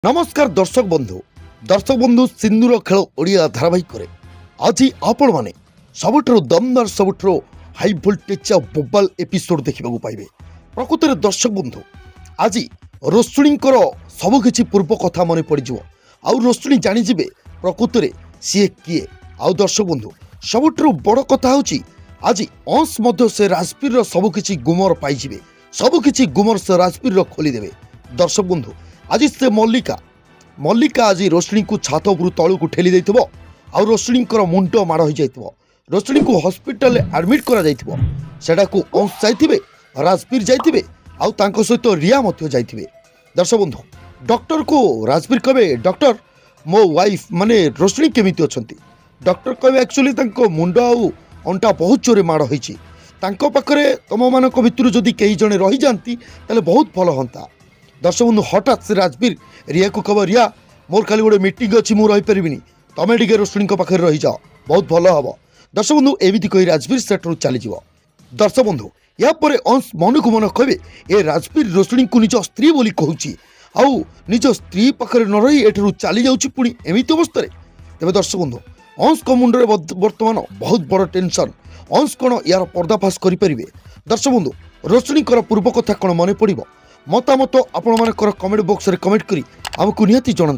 नमस्कार दर्शक बंधु सिंधुर खेल ओडिया धारावाहिक आज आपण मैंने सबुठ दमदार सबुठ हाई भोल्टेज बोबाल एपिसोड देखा पाइबे। प्रकृत में दर्शक बंधु आज रोशुणी सबकि पूर्व कथा मन पड़ आउ रोशुणी जाणीजे प्रकृत में सी किए। आउ दर्शक बंधु सबुठ बड़ कथा हूँ आज अंश से राजपीर सबकि गुमर पाइबे, सबकि गुमर से राजपीर खोलीदे। दर्शक बंधु आज से मल्लिका आज रोशनी को छात उपर तलू को ठेली देथिबो आउ रोशनी मुंड माड़ हो जाइथिबो। रोशनी को हॉस्पिटल एडमिट करा जाइथिबो। सेटा को अंश जाइथिबे, राजपीर जाइथिबे आउ तांको सहित रिया मध्य जाइथिबे। दर्शक बंधु डॉक्टर को राजपीर कहे डॉक्टर मो वाइफ माने रोशनी केमिति अछंती। डॉक्टर कहे एक्चुअली तांको मुंड आउ अंटा बहुत जोरे माड़ होइछि, तांको पाखरे तम मानक भितरु जदि केही जणे रहि जानती ताले बहुत भल हंता। दर्शक बंधु हठात से राजबीर रिया को खबर रिया मोर खाली गोटे मीटिंग अच्छी मुझे रहीपरि तुम टे रोशनी पाखे रही जाओ बहुत भल हम। दर्शक बंधु एमती कही राजबीर सेठू चली जाव। दर्शक बंधु यापर अंश मन को मन कहे ए राजबीर रोशनी को निज स्त्री बोली कहूँ आउ निज स्त्री पाखे न रही एठू चली जाऊँ पुणी एमती अवस्था। तेज दर्शक बंधु अंश को मुंडे बर्तमान बहुत बड़ टेंशन। अंश कौन यार पर्दाफाश करें। दर्शक बंधु रोशनी पूर्व कथा कौन मन पड़ मतामत आपण मानकर कमेंट बॉक्स रे कमेंट करी आमको निहाती जणांतु।